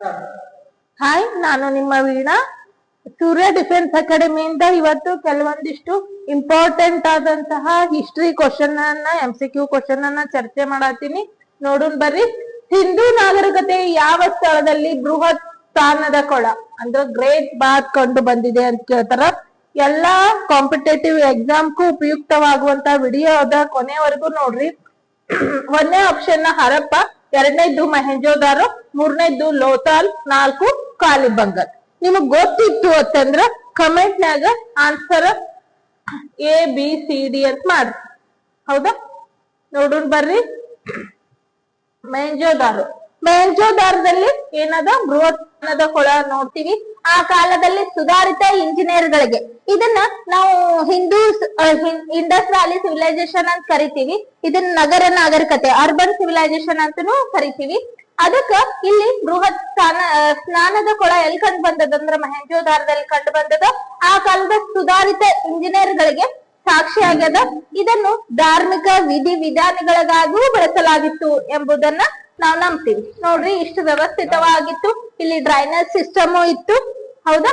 Hi, ನಾನು ನಿಮ್ಮ ವೀಣಾ. ಸೂರ್ಯ defence ಅಕಾಡೆಮಿಯಿಂದ ಇವತ್ತು ಕೆಲವೊಂದಿಷ್ಟು ಇಂಪಾರ್ಟೆಂಟ್ ಆದಂತಹ ಹಿಸ್ಟ್ರಿ ಕ್ವಶನ್ ಅನ್ನ MCQ ಕ್ವಶನ್ ಅನ್ನ ಚರ್ಚೆ ಮಾಡತ್ತೀನಿ. ನೋಡೋಣ ಬರ್ರಿ. ಹಿಂದೂ ನಾಗರಿಕತೆ ಯಾವ ಸ್ಥಳದಲ್ಲಿ ಬೃಹತ್ ಸ್ಥಾನದ ಕೊಳ ಅಂದ್ರೆ ಗ್ರೇಟ್ ಬಾತ್ ಕಂಡು ಬಂದಿದೆ ಅಂತ ಕೇಳ್ತಾರ. ಎಲ್ಲಾ ಕಾಂಪಿಟೇಟಿವ್ ಎಕ್ಸಾಮ್ಗೂ ಉಪಯುಕ್ತವಾಗುವಂತ ವಿಡಿಯೋದ ಕೊನೆವರೆಗೂ ನೋಡ್ರಿ. ಒಂದನೇ ಆಪ್ಷನ್ ಹರಪ್ಪ, ಎರಡನೇದ್ದು ಮಹೆಂಜೋದಾರೋ, ಮೂರನೇದ್ದು ಲೋಥಾಲ್, 4 ಕಾಲಿಬಂಗನ್. ನಿಮಗ್ ಗೊತ್ತಿತ್ತು ಅಂತಂದ್ರ ಕಮೆಂಟ್ ನಾಗ ಆನ್ಸರ್ ABCD ಅಂತ ಮಾಡ್ರಿ. ಹೌದಾ? ನೋಡೋಣ ಬರ್ರಿ. ಮೆಹೆಂಜೋದಾರದಲ್ಲಿ ಏನದ ಬೃಹತ್ ಕೊಳ ನೋಡ್ತೀವಿ. ಆ ಕಾಲದಲ್ಲಿ ಸುಧಾರಿತ ಇಂಜಿನಿಯರ್ಗಳಿಗೆ ಇದನ್ನ ನಾವು ಇಂಡಸ್ ವ್ಯಾಲಿ ಸಿವಿಲೈಸೇಷನ್ ಅಂತ ಕರಿತೀವಿ. ಇದನ್ನ ನಗರ ನಾಗರಿಕತೆ ಅರ್ಬನ್ ಸಿವಿಲೈಸೇಷನ್ ಅಂತಾನೂ ಕರಿತೀವಿ. ಅದಕ್ಕ ಇಲ್ಲಿ ಬೃಹತ್ ಸ್ನಾನದ ಕೊಳ ಎಲ್ಲಿ ಕಂಡು ಬಂದದಂದ್ರ ಮಹೆಂಜೋದಾರದಲ್ಲಿ ಕಂಡು ಬಂದದ. ಆ ಕಾಲದ ಸುಧಾರಿತ ಇಂಜಿನಿಯರ್ಗಳಿಗೆ ಸಾಕ್ಷಿ ಆಗ್ಯದ. ಇದನ್ನು ಧಾರ್ಮಿಕ ವಿಧಿ ವಿಧಾನಗಳಿಗಾಗೂ ಬಳಸಲಾಗಿತ್ತು ಎಂಬುದನ್ನ ನಾವು ನಂಬ್ತೀವಿ. ನೋಡ್ರಿ, ಇಷ್ಟು ವ್ಯವಸ್ಥಿತವಾಗಿತ್ತು. ಇಲ್ಲಿ ಡ್ರೈನೇಜ್ ಸಿಸ್ಟಮ್ ಇತ್ತು. ಹೌದಾ?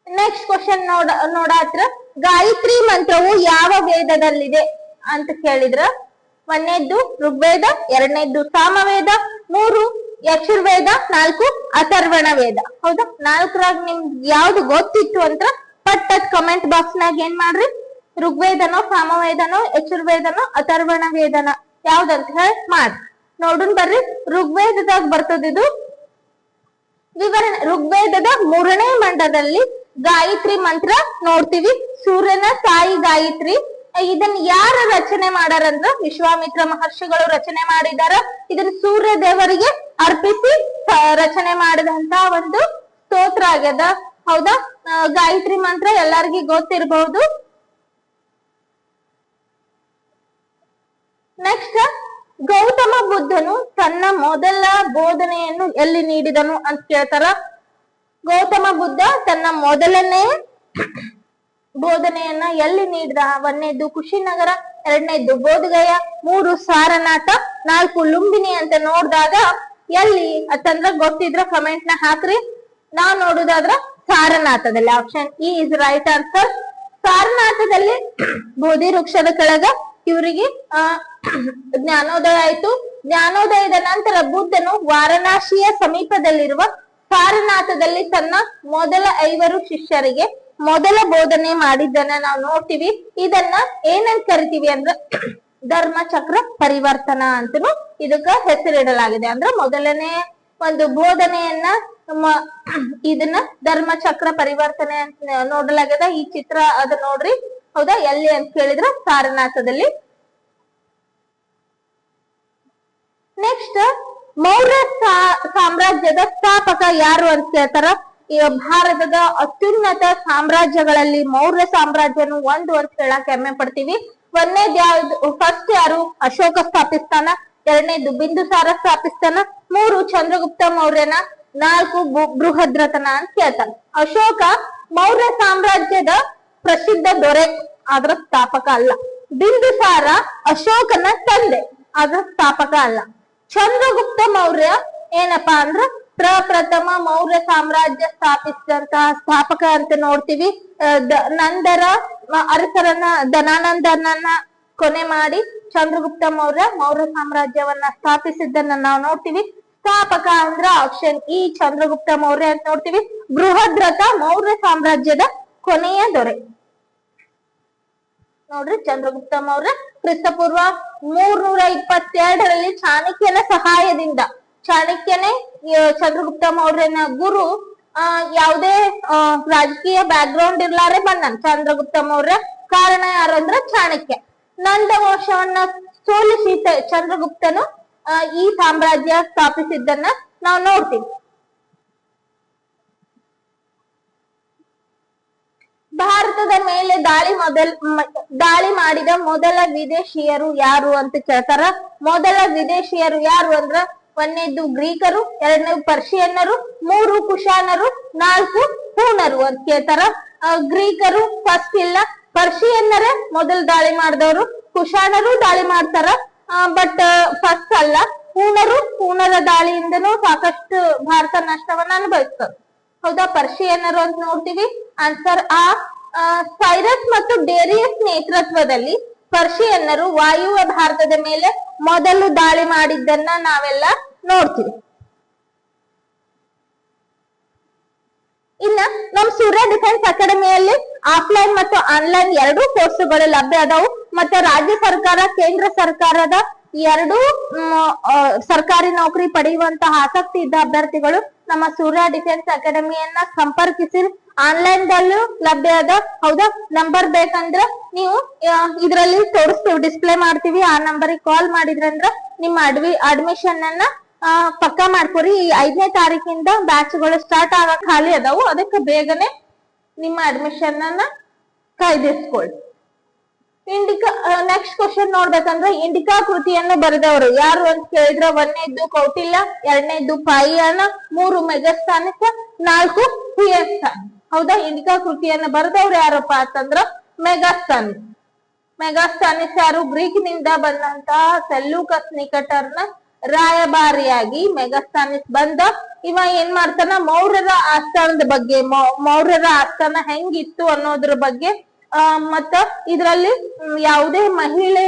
ನೆಕ್ಸ್ಟ್ ಕ್ವಶನ್ ನೋಡಾತ್ರ, ಗಾಯತ್ರಿ ಮಂತ್ರವು ಯಾವ ವೇದದಲ್ಲಿದೆ ಅಂತ ಕೇಳಿದ್ರ, ಒಂದನೇದ್ದು ಋಗ್ವೇದ, ಎರಡನೇದ್ದು ಸಾಮವೇದ, 3 ಯಜುರ್ವೇದ, 4 ಅಥರ್ವಣ ವೇದ. ಹೌದಾ? 4ರಾಗ ನಿಮ್ಗೆ ಯಾವ್ದು ಗೊತ್ತಿತ್ತು ಅಂತ ಪಟ್ಟದ್ ಕಮೆಂಟ್ ಬಾಕ್ಸ್ ನಾಗ ಏನ್ ಮಾಡ್ರಿ, ಋಗ್ವೇದನೋ, ಸಾಮವೇದನೋ, ಯಜುರ್ವೇದನೋ, ಅಥರ್ವಣ ವೇದನ ಯಾವ್ದಂತ ಹೇಳಿ ಮಾಡ್ರಿ. ನೋಡೋಣ ಬರ್ರಿ. ಋಗ್ವೇದದಾಗ ಬರ್ತದಿದು ವಿವರಣೆ. ಋಗ್ವೇದದ 3ನೇ ಮಂಡಲದಲ್ಲಿ ಗಾಯತ್ರಿ ಮಂತ್ರ ನೋಡ್ತೀವಿ. ಸೂರ್ಯನ ತಾಯಿ ಗಾಯತ್ರಿ. ಇದನ್ನ ಯಾರ ರಚನೆ ಮಾಡಾರಂದ್ರ ವಿಶ್ವಾಮಿತ್ರ ಮಹರ್ಷಿಗಳು ರಚನೆ ಮಾಡಿದಾರ. ಇದನ್ನ ಸೂರ್ಯ ದೇವರಿಗೆ ಅರ್ಪಿಸಿ ರಚನೆ ಮಾಡಿದಂತ ಒಂದು ಸ್ತೋತ್ರ ಆಗ್ಯದ. ಹೌದಾ? ಗಾಯತ್ರಿ ಮಂತ್ರ ಎಲ್ಲರಿಗೂ ಗೊತ್ತಿರಬಹುದು. ನೆಕ್ಸ್ಟ್, ಗೌತಮ ಬುದ್ಧನು ತನ್ನ ಮೊದಲ ಬೋಧನೆಯನ್ನು ಎಲ್ಲಿ ನೀಡಿದನು ಅಂತ ಕೇಳ್ತಾರ. ಗೌತಮ ಬುದ್ಧ ತನ್ನ ಮೊದಲನೇ ಬೋಧನೆಯನ್ನ ಎಲ್ಲಿ ನೀಡಿದ? ಒಂದನೇದ್ದು ಕುಶಿನಗರ, ಎರಡನೇದ್ದು ಬೋಧಗಯ, 3 ಸಾರನಾಥ, 4 ಲುಂಬಿನಿ ಅಂತ ನೋಡಿದಾಗ ಎಲ್ಲಿ ಅಂತಂದ್ರ ಗೊತ್ತಿದ್ರ ಕಮೆಂಟ್ ನ ಹಾಕ್ರಿ. ನಾವ್ ನೋಡುದಾದ್ರ ಸಾರನಾಥದಲ್ಲಿ. Option E is right answer. ಸಾರನಾಥದಲ್ಲಿ ಬೋಧಿ ವೃಕ್ಷದ ಕೆಳಗ ಇವರಿಗೆ ಜ್ಞಾನೋದಯ ಆಯ್ತು. ಜ್ಞಾನೋದಯದ ನಂತರ ಬುದ್ಧನು ವಾರಣಾಸಿಯ ಸಮೀಪದಲ್ಲಿರುವ ಸಾರನಾಥದಲ್ಲಿ ತನ್ನ ಮೊದಲ 5 ಶಿಷ್ಯರಿಗೆ ಮೊದಲ ಬೋಧನೆ ಮಾಡಿದ್ದನ್ನ ನಾವು ನೋಡ್ತೀವಿ. ಇದನ್ನ ಏನಂತ ಕರಿತೀವಿ ಅಂದ್ರ ಧರ್ಮ ಚಕ್ರ ಪರಿವರ್ತನ ಅಂತನೂ ಇದಕ್ಕ ಹೆಸರಿಡಲಾಗಿದೆ. ಅಂದ್ರ ಮೊದಲನೇ ಒಂದು ಬೋಧನೆಯನ್ನ ಇದನ್ನ ಧರ್ಮ ಚಕ್ರ ಪರಿವರ್ತನೆ ಅಂತ ನೋಡಲಾಗಿದೆ. ಈ ಚಿತ್ರ ಅದ ನೋಡ್ರಿ. ಹೌದಾ? ಎಲ್ಲಿ ಅಂತ ಕೇಳಿದ್ರ ಸಾರನಾಥದಲ್ಲಿ. ನೆಕ್ಸ್ಟ್, ಮೌರ್ಯ ಸಾಮ್ರಾಜ್ಯದ ಸ್ಥಾಪಕ ಯಾರು ಅಂತ ಕೇಳ್ತಾರ. ಈ ಭಾರತದ ಅತ್ಯುನ್ನತ ಸಾಮ್ರಾಜ್ಯಗಳಲ್ಲಿ ಮೌರ್ಯ ಸಾಮ್ರಾಜ್ಯನು ಒಂದು ಅಂತ ಹೇಳಕ್ ಹೆಮ್ಮೆ ಪಡ್ತೀವಿ. ಒಂದನೇದು ಯಾವ್ದು? ಫಸ್ಟ್ ಯಾರು? ಅಶೋಕ ಸ್ಥಾಪಿಸ್ತಾನ. ಎರಡನೇದು ಬಿಂದುಸಾರ ಸ್ಥಾಪಿಸ್ತಾನ. 3 ಚಂದ್ರಗುಪ್ತ ಮೌರ್ಯನ. 4 ಬೃಹದ್ರಥನ ಅಂತ ಕೇಳ್ತಾನ. ಅಶೋಕ ಮೌರ್ಯ ಸಾಮ್ರಾಜ್ಯದ ಪ್ರಸಿದ್ಧ ದೊರೆ, ಆದ್ರ ಸ್ಥಾಪಕ ಅಲ್ಲ. ಬಿಂದುಸಾರ ಅಶೋಕನ ತಂದೆ, ಆದ್ರ ಸ್ಥಾಪಕ ಅಲ್ಲ. ಚಂದ್ರಗುಪ್ತ ಮೌರ್ಯ ಏನಪ್ಪಾ ಅಂದ್ರ ಪ್ರಪ್ರಥಮ ಮೌರ್ಯ ಸಾಮ್ರಾಜ್ಯ ಸ್ಥಾಪಿಸಿದಂತಹ ಸ್ಥಾಪಕ ಅಂತ ನೋಡ್ತೀವಿ. ನಂತರ ಅರಸರನ್ನ ಧನಾನಂದನನ್ನ ಕೊನೆ ಮಾಡಿ ಚಂದ್ರಗುಪ್ತ ಮೌರ್ಯ ಸಾಮ್ರಾಜ್ಯವನ್ನ ಸ್ಥಾಪಿಸಿದ್ದನ್ನ ನಾವು ನೋಡ್ತೀವಿ. ಸ್ಥಾಪಕ ಅಂದ್ರ ಆಪ್ಷನ್ E ಚಂದ್ರಗುಪ್ತ ಮೌರ್ಯ ಅಂತ ನೋಡ್ತೀವಿ. ಬೃಹದ್ರಥ ಮೌರ್ಯ ಸಾಮ್ರಾಜ್ಯದ ಕೊನೆಯ ದೊರೆ. ನೋಡ್ರಿ, ಚಂದ್ರಗುಪ್ತ ಮೌರ್ಯ ಕ್ರಿಸ್ತಪೂರ್ವ 322ರಲ್ಲಿ ಚಾಣಕ್ಯನ ಸಹಾಯದಿಂದ, ಚಾಣಕ್ಯನೇ ಚಂದ್ರಗುಪ್ತ ಮೌರ್ಯನ ಗುರು, ಯಾವುದೇ ರಾಜಕೀಯ ಬ್ಯಾಕ್ ಗ್ರೌಂಡ್ ಇರ್ಲಾರೆ ಬಂದನ್ ಚಂದ್ರಗುಪ್ತ ಮೌರ್ಯ. ಕಾರಣ ಯಾರಂದ್ರ ಚಾಣಕ್ಯ. ನಂದ ವಂಶವನ್ನ ಸೋಲಿಸಿ ಚಂದ್ರಗುಪ್ತನು ಈ ಸಾಮ್ರಾಜ್ಯ ಸ್ಥಾಪಿಸಿದ್ದನ್ನ ನಾವು ನೋಡ್ತೀವಿ. ಭಾರತದ ಮೇಲೆ ದಾಳಿ ಮಾಡಿದ ಮೊದಲ ವಿದೇಶಿಯರು ಯಾರು ಅಂತ ಕೇಳ್ತಾರ. ಮೊದಲ ವಿದೇಶಿಯರು ಯಾರು ಅಂದ್ರ ಒಂದನೇದು ಗ್ರೀಕರು, ಎರಡನೇದು ಪರ್ಷಿಯನ್ನರು, 3 ಕುಶಾನರು, 4 ಹೂಣರು ಅಂತ ಕೇಳ್ತಾರ. ಗ್ರೀಕರು ಫಸ್ಟ್ ಇಲ್ಲ, ಪರ್ಷಿಯನ್ನರೇ ಮೊದಲು ದಾಳಿ ಮಾಡಿದವರು, ಕುಶಾನರು ದಾಳಿ ಮಾಡ್ತಾರ, ಬಟ್ ಫಸ್ಟ್ ಅಲ್ಲ. ಹೂಣರ ದಾಳಿಯಿಂದನೂ ಸಾಕಷ್ಟು ಭಾರತ ನಷ್ಟವನ್ನ ಅನುಭವಿಸ್ತದೆ. ಹೌದಾ? ಪರ್ಷಿಯನ್ನರು ಅಂತ ನೋಡ್ತೀವಿ. ಆನ್ಸರ್ ಸೈರಸ್ ಮತ್ತು ಡೇರಿಯಸ್ ನೇತೃತ್ವದಲ್ಲಿ ಪರ್ಷಿಯನ್ನರು ವಾಯುವ್ಯ ಭಾರತದ ಮೇಲೆ ಮೊದಲು ದಾಳಿ ಮಾಡಿದ್ದನ್ನ ನಾವೆಲ್ಲ ನೋಡ್ತೀವಿ. ಇನ್ನ ನಮ್ ಸೂರ್ಯ ಡಿಫೆನ್ಸ್ ಅಕಾಡೆಮಿಯಲ್ಲಿ ಆಫ್ಲೈನ್ ಮತ್ತು ಆನ್ಲೈನ್ ಎರಡೂ ಕೋರ್ಸ್ಗಳು ಲಭ್ಯ ಅದಾವು. ಮತ್ತೆ ರಾಜ್ಯ ಸರ್ಕಾರ, ಕೇಂದ್ರ ಸರ್ಕಾರದ ಎರಡೂ ಸರ್ಕಾರಿ ನೌಕರಿ ಪಡೆಯುವಂತಹ ಆಸಕ್ತಿ ಇದ್ದ ಅಭ್ಯರ್ಥಿಗಳು ನಮ್ಮ ಸೂರ್ಯ ಡಿಫೆನ್ಸ್ ಅಕಾಡೆಮಿಯನ್ನ ಸಂಪರ್ಕಿಸಿ. ಆನ್ಲೈನ್ ದಲ್ಲೂ ಲಭ್ಯ ಅದ. ಹೌದಾ? ನಂಬರ್ ಬೇಕಂದ್ರ ನೀವು ಇದ್ರಲ್ಲಿ ತೋರಿಸ್ತೀವಿ, ಡಿಸ್ಪ್ಲೇ ಮಾಡ್ತೀವಿ. ಆ ನಂಬರಿಗೆ ಕಾಲ್ ಮಾಡಿದ್ರಂದ್ರ ನಿಮ್ಮ ಅಡ್ಮಿಷನ್ ಅನ್ನ ಪಕ್ಕಾ ಮಾಡ್ಕೊರಿ. ಈ 5ನೇ ತಾರೀಕಿಂದ ಬ್ಯಾಚ್ಗಳು ಸ್ಟಾರ್ಟ್ ಆಗಕ್ ಖಾಲಿ ಅದಾವು. ಅದಕ್ಕೆ ಬೇಗನೆ ನಿಮ್ಮ ಅಡ್ಮಿಷನ್ ಅನ್ನ ಕಾಯ್ದಿರಿಸ್ಕೊಳ್ಳಿ. ನೆಕ್ಸ್ಟ್ ಕ್ವಶನ್ ನೋಡ್ಬೇಕಂದ್ರೆ ಇಂಡಿಕಾ ಕೃತಿಯನ್ನು ಬರೆದವರು ಯಾರು ಅಂತ ಕೇಳಿದ್ರೆ 1ನೇದ್ದು ಕೌಟಿಲ್ಯ, 2ನೇದ್ದು ಪಾಯಿಯಾನ, 3 ಮೆಗಸ್ತಾನಿಕ, 4 ಹುಯಸ್ತಾನ್. ಹೌದಾ? ಇಂಡಿಕಾ ಕೃತಿಯನ್ನು ಬರೆದವ್ರು ಯಾರಪ್ಪ ಅಂತಂದ್ರ ಮೆಗಾಸ್ತಾನಿಸ್. ಮೆಗಾಸ್ತಾನಿಸ್ ಯಾರು? ಗ್ರೀಕ್ ನಿಂದ ಬಂದಂತಹ ಸೆಲ್ಯೂಕಸ್ ನಿಕಟರ್ನ ರಾಯಭಾರಿಯಾಗಿ ಮೆಗಾಸ್ತಾನಿಸ್ ಬಂದ. ಇವ ಏನ್ ಮಾಡ್ತಾನ? ಮೌರ್ಯರ ಆಸ್ಥಾನದ ಬಗ್ಗೆ, ಮೌರ್ಯರ ಆಸ್ಥಾನ ಹೆಂಗಿತ್ತು ಅನ್ನೋದ್ರ ಬಗ್ಗೆ, ಮತ್ತ ಇದ್ರಲ್ಲಿ ಯಾವುದೇ ಮಹಿಳೆ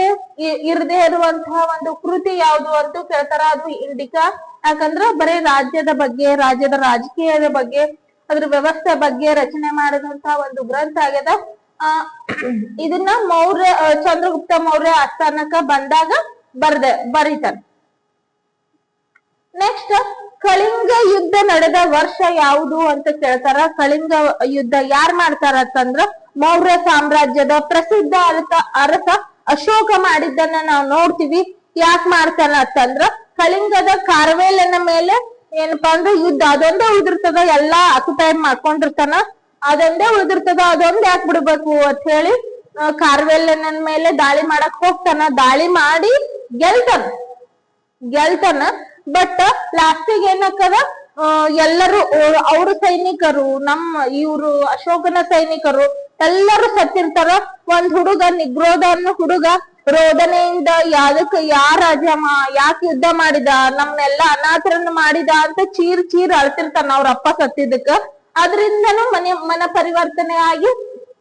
ಇರದೇ ಇರುವಂತಹ ಒಂದು ಕೃತಿ ಯಾವುದು ಅಂತ ಕೇಳ್ತಾರ. ಅದು ಇಂಡಿಕಾ. ಯಾಕಂದ್ರ ಬರೀ ರಾಜ್ಯದ ಬಗ್ಗೆ, ರಾಜ್ಯದ ರಾಜಕೀಯದ ಬಗ್ಗೆ, ಅದ್ರ ವ್ಯವಸ್ಥೆ ಬಗ್ಗೆ ರಚನೆ ಮಾಡಿದಂತಹ ಒಂದು ಗ್ರಂಥ ಆಗ್ಯದ. ಇದನ್ನ ಚಂದ್ರಗುಪ್ತ ಮೌರ್ಯ ಆಸ್ಥಾನಕ್ಕ ಬಂದಾಗ ಬರೀತಾರ. ನೆಕ್ಸ್ಟ್, ಕಳಿಂಗ ಯುದ್ಧ ನಡೆದ ವರ್ಷ ಯಾವುದು ಅಂತ ಕೇಳ್ತಾರ. ಕಳಿಂಗ ಯುದ್ಧ ಯಾರ್ ಮಾಡ್ತಾರ ಅಂತಂದ್ರ ಮೌರ್ಯ ಸಾಮ್ರಾಜ್ಯದ ಪ್ರಸಿದ್ಧ ಅರಸ ಅಶೋಕ ಮಾಡಿದ್ದನ್ನ ನಾವು ನೋಡ್ತೀವಿ. ಯಾಕೆ ಮಾಡ್ತಾನ ಅಂತಂದ್ರ ಕಳಿಂಗದ ಕಾರ್ವೇಲನ ಮೇಲೆ ಏನಪ್ಪಾ ಅಂದ್ರೆ ಯುದ್ಧ ಅದೊಂದೇ ಉಳಿದಿರ್ತದ, ಎಲ್ಲಾ ಆಕ್ಯುಪೈ ಮಾಡ್ಕೊಂಡಿರ್ತಾನ, ಅದೊಂದೇ ಉಳಿದಿರ್ತದ, ಅದೊಂದ್ ಯಾಕೆ ಬಿಡ್ಬೇಕು ಅಂತ ಹೇಳಿ ಕಾರ್ವೇಲನ ಮೇಲೆ ದಾಳಿ ಮಾಡಕ್ ಹೋಗ್ತಾನ. ದಾಳಿ ಮಾಡಿ ಗೆಲ್ತಾನ. ಬಟ್ ಲಾಸ್ಟಿಗೆ ಏನಾಕದ, ಎಲ್ಲರೂ ಅವ್ರ ಸೈನಿಕರು, ಇವ್ರು ಅಶೋಕನ ಸೈನಿಕರು ಎಲ್ಲರೂ ಸತ್ತಿರ್ತಾರ. ಒಂದ್ ಹುಡುಗ, ನಿಗ್ರೋಧ ಅನ್ನೋ ಹುಡುಗ ರೋದನೆಯಿಂದ ಯಾಕೆ ಯುದ್ಧ ಮಾಡಿದ, ನಮ್ನೆಲ್ಲಾ ಅನಾಥರನ್ನ ಮಾಡಿದ ಅಂತ ಚೀರ್ ಅಳ್ತಿರ್ತಾನ ಅವ್ರ ಅಪ್ಪ ಸತ್ತಿದ್ದಕ್ಕ. ಅದ್ರಿಂದನೂ ಮನ ಪರಿವರ್ತನೆ ಆಗಿ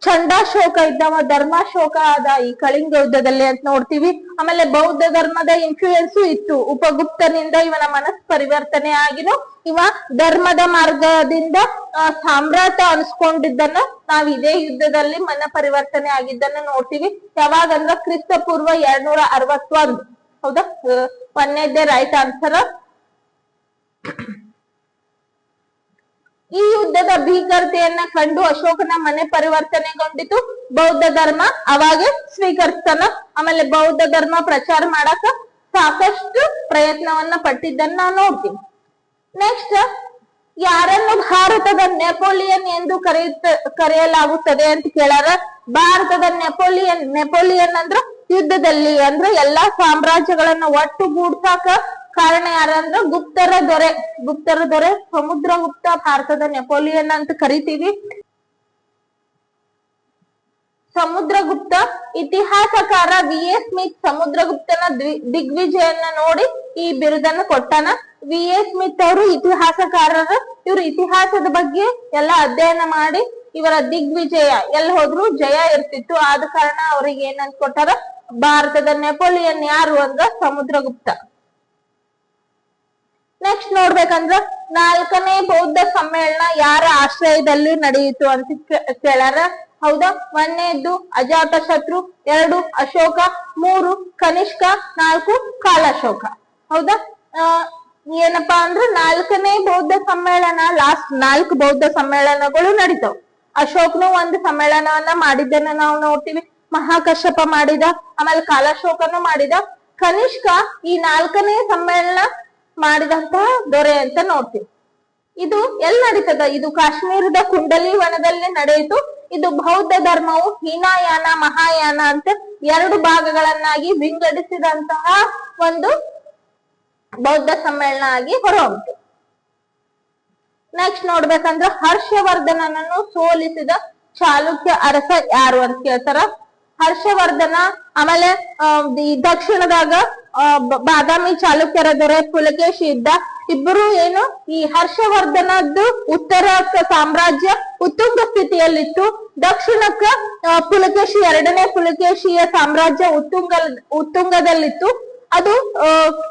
ಚಂಡಾಶೋಕ ಇದ್ದವ ಧರ್ಮಾಶೋಕ ಆದ ಈ ಕಳಿಂಗ ಯುದ್ಧದಲ್ಲಿ ಅಂತ ನೋಡ್ತೀವಿ. ಆಮೇಲೆ ಬೌದ್ಧ ಧರ್ಮದ ಇನ್ಫ್ಲೂಯೆನ್ಸು ಇತ್ತು. ಉಪಗುಪ್ತನಿಂದ ಇವನ ಮನಸ್ಸು ಪರಿವರ್ತನೆ ಆಗಿನೂ ಇವ ಧರ್ಮದ ಮಾರ್ಗದಿಂದ ಸಾಮ್ರಾಟ ಅನ್ಸ್ಕೊಂಡಿದ್ದನ್ನ ನಾವ್ ಇದೇ ಯುದ್ಧದಲ್ಲಿ ಮನ ಪರಿವರ್ತನೆ ಆಗಿದ್ದನ್ನ ನೋಡ್ತೀವಿ. ಯಾವಾಗಂದ್ರ ಕ್ರಿಸ್ತ ಪೂರ್ವ 261. ಹೌದಾ? 1ನೇದೇ ರೈಟ್ ಆನ್ಸರ್. ಈ ಯುದ್ಧದ ಭೀಕರತೆಯನ್ನ ಕಂಡು ಅಶೋಕನ ಮನೆ ಪರಿವರ್ತನೆಗೊಂಡಿತು. ಬೌದ್ಧ ಧರ್ಮ ಅವಾಗೆ ಸ್ವೀಕರಿಸ್ತಾನ. ಆಮೇಲೆ ಬೌದ್ಧ ಧರ್ಮ ಪ್ರಚಾರ ಮಾಡಕ ಸಾಕಷ್ಟು ಪ್ರಯತ್ನವನ್ನ ಪಟ್ಟಿದ್ದನ್ನ ನಾವು ನೋಡ್ತೀವಿ. ನೆಕ್ಸ್ಟ್, ಯಾರನ್ನು ಭಾರತದ ನೆಪೋಲಿಯನ್ ಎಂದು ಕರೆಯಲಾಗುತ್ತದೆ ಅಂತ ಕೇಳಾರ. ಭಾರತದ ನೆಪೋಲಿಯನ್ ಅಂದ್ರ ಯುದ್ಧದಲ್ಲಿ ಅಂದ್ರೆ ಎಲ್ಲಾ ಸಾಮ್ರಾಜ್ಯಗಳನ್ನ ಒಟ್ಟುಗೂಡ್ಸಾಕ ಕಾರಣ ಯಾರಂದ್ರ ಗುಪ್ತರ ದೊರೆ ಸಮುದ್ರಗುಪ್ತ ಭಾರತದ ನೆಪೋಲಿಯನ್ ಅಂತ ಕರಿತೀವಿ. ಸಮುದ್ರಗುಪ್ತ ಇತಿಹಾಸಕಾರ ವಿ.ಎ. ಸ್ಮಿತ್ ಸಮುದ್ರಗುಪ್ತನ ದಿಗ್ವಿಜಯನ್ನ ನೋಡಿ ಈ ಬಿರುದನ್ನು ಕೊಟ್ಟಾನ. ವಿ.ಎ. ಸ್ಮಿತ್ ಅವರು ಇತಿಹಾಸಕಾರರು. ಇವ್ರು ಇತಿಹಾಸದ ಬಗ್ಗೆ ಎಲ್ಲಾ ಅಧ್ಯಯನ ಮಾಡಿ ಇವರ ದಿಗ್ವಿಜಯ ಎಲ್ಲಿ ಹೋದ್ರು ಜಯ ಇರ್ತಿತ್ತು. ಆದ ಕಾರಣ ಅವ್ರಿಗೆ ಏನಂತ ಕೊಟ್ಟಾರ, ಭಾರತದ ನೆಪೋಲಿಯನ್ ಯಾರು ಅಂದ್ರ ಸಮುದ್ರಗುಪ್ತ. ನೆಕ್ಸ್ಟ್ ನೋಡ್ಬೇಕಂದ್ರ 4ನೇ ಬೌದ್ಧ ಸಮ್ಮೇಳನ ಯಾರ ಆಶ್ರಯದಲ್ಲಿ ನಡೆಯಿತು ಅಂತ ಕೇಳಾರ. ಹೌದಾ? 1ನೇದ್ದು ಅಜಾತ ಶತ್ರು, 2 ಅಶೋಕ, 3 ಕನಿಷ್ಕ, 4 ಕಾಲಾಶೋಕ. ಹೌದಾ? ಏನಪ್ಪಾ ಅಂದ್ರ 4ನೇ ಬೌದ್ಧ ಸಮ್ಮೇಳನ, ಲಾಸ್ಟ್ 4 ಬೌದ್ಧ ಸಮ್ಮೇಳನಗಳು ನಡೀತಾವ. ಅಶೋಕನು ಒಂದು ಸಮ್ಮೇಳನವನ್ನ ಮಾಡಿದ್ದನ್ನ ನಾವು ನೋಡ್ತೀವಿ. ಮಹಾಕಶ್ಯಪ ಮಾಡಿದ, ಆಮೇಲೆ ಕಾಲಾಶೋಕನು ಮಾಡಿದ. ಕನಿಷ್ಕ ಈ 4ನೇ ಸಮ್ಮೇಳನ ಮಾಡಿದಂತಹ ದೊರೆ ಅಂತ ನೋಡ್ತೀವಿ. ಇದು ಎಲ್ಲಿ ನಡೀತದ? ಇದು ಕಾಶ್ಮೀರದ ಕುಂಡಲಿ ವನದಲ್ಲಿ ನಡೆಯಿತು. ಇದು ಬೌದ್ಧ ಧರ್ಮವು ಹೀನಯಾನ ಮಹಾಯಾನ ಅಂತ 2 ಭಾಗಗಳನ್ನಾಗಿ ವಿಂಗಡಿಸಿದಂತಹ ಒಂದು ಬೌದ್ಧ ಸಮ್ಮೇಳನ ಆಗಿ ಹೊರಹೊಮ್ಮಿತು. ನೆಕ್ಸ್ಟ್ ನೋಡ್ಬೇಕಂದ್ರ ಹರ್ಷವರ್ಧನನನ್ನು ಸೋಲಿಸಿದ ಚಾಲುಕ್ಯ ಅರಸ ಯಾರು ಅಂತ ಕೇಳ್ತಾರ. ಹರ್ಷವರ್ಧನ, ಆಮೇಲೆ ಈ ದಕ್ಷಿಣದಾಗ ಬಾದಾಮಿ ಚಾಲುಕ್ಯರ ದೊರೆ ಪುಲಕೇಶಿ ಇದ್ದ. ಇಬ್ಬರು ಏನು ಈ ಹರ್ಷವರ್ಧನದ್ದು ಉತ್ತರ ಸಾಮ್ರಾಜ್ಯ ಉತ್ತುಂಗ ಸ್ಥಿತಿಯಲ್ಲಿತ್ತು. ದಕ್ಷಿಣಕ್ಕ ಪುಲಕೇಶಿ ಎರಡನೇ ಪುಲಕೇಶಿಯ ಸಾಮ್ರಾಜ್ಯ ಉತ್ತುಂಗದಲ್ಲಿತ್ತು. ಅದು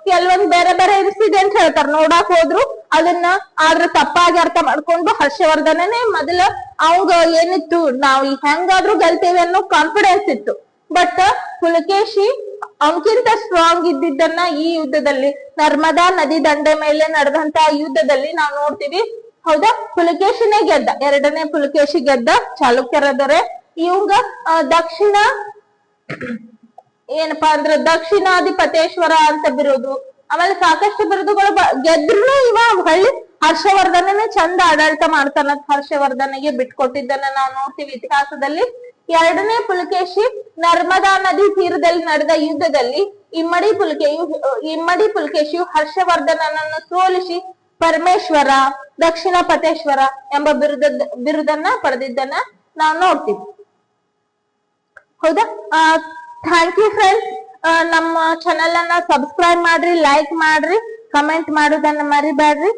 ಕೆಲವೊಂದ್ ಬೇರೆ ಬೇರೆ ಇನ್ಸಿಡೆಂಟ್ ಹೇಳ್ತಾರ, ನೋಡಾಕ್ ಹೋದ್ರು ಅದನ್ನ ಆದ್ರ ತಪ್ಪಾಗಿ ಅರ್ಥ ಮಾಡ್ಕೊಂಡು ಹರ್ಷವರ್ಧನನೇ ಮೊದಲ ಅವಂಗ ಏನಿತ್ತು, ನಾವ್ ಈ ಹೆಂಗಾದ್ರೂ ಗೆಲ್ತೇವೆ ಅನ್ನೋ ಕಾನ್ಫಿಡೆನ್ಸ್ ಇತ್ತು. ಬಟ್ ಪುಲಕೇಶಿ ಅವನ್ಕಿಂತ ಸ್ಟ್ರಾಂಗ್ ಇದ್ದಿದ್ದನ್ನ ಈ ಯುದ್ಧದಲ್ಲಿ, ನರ್ಮದಾ ನದಿ ದಂಡೆ ಮೇಲೆ ನಡೆದಂತ ಯುದ್ಧದಲ್ಲಿ ನಾವ್ ನೋಡ್ತೀವಿ. ಹೌದಾ, ಪುಲಕೇಶಿನೇ ಗೆದ್ದ, ಎರಡನೇ ಪುಲಕೇಶಿ ಗೆದ್ದ ಚಾಲುಕ್ಯರ ದೊರೆ. ಇವಂಗ ದಕ್ಷಿಣ ಏನಪ್ಪಾ ಅಂದ್ರ ದಕ್ಷಿಣಾಧಿಪತೇಶ್ವರ ಅಂತ ಬಿರುದು, ಆಮೇಲೆ ಸಾಕಷ್ಟು ಬಿರುದುಗಳು ಗೆದ್ರು. ಇವ ಹಳ್ಳಿ ಹರ್ಷವರ್ಧನನೇ ಚಂದ ಆಡಳಿತ ಮಾಡ್ತಾನ, ಹರ್ಷವರ್ಧನಿಗೆ ಬಿಟ್ಕೊಟ್ಟಿದ್ದನ್ನ ನಾವು ನೋಡ್ತೀವಿ ಇತಿಹಾಸದಲ್ಲಿ. ಎರಡನೇ ಪುಲಕೇಶಿ ನರ್ಮದಾ ನದಿ ತೀರದಲ್ಲಿ ನಡೆದ ಯುದ್ಧದಲ್ಲಿ ಇಮ್ಮಡಿ ಪುಲಕೇಶಿಯು ಹರ್ಷವರ್ಧನನನ್ನು ಸೋಲಿಸಿ ಪರಮೇಶ್ವರ, ದಕ್ಷಿಣ ಪತೇಶ್ವರ ಎಂಬ ಬಿರುದನ್ನ ಪಡೆದಿದ್ದನ್ನ ನಾವು ನೋಡ್ತೀವಿ. ಹೌದಾ, ಥ್ಯಾಂಕ್ ಯು ಫ್ರೆಂಡ್ಸ್. ನಮ್ಮ ಚಾನೆಲ್ ಅನ್ನ ಸಬ್ಸ್ಕ್ರೈಬ್ ಮಾಡ್ರಿ, ಲೈಕ್ ಮಾಡ್ರಿ, ಕಮೆಂಟ್ ಮಾಡೋದನ್ನ ಮರಿಬೇಡ್ರಿ.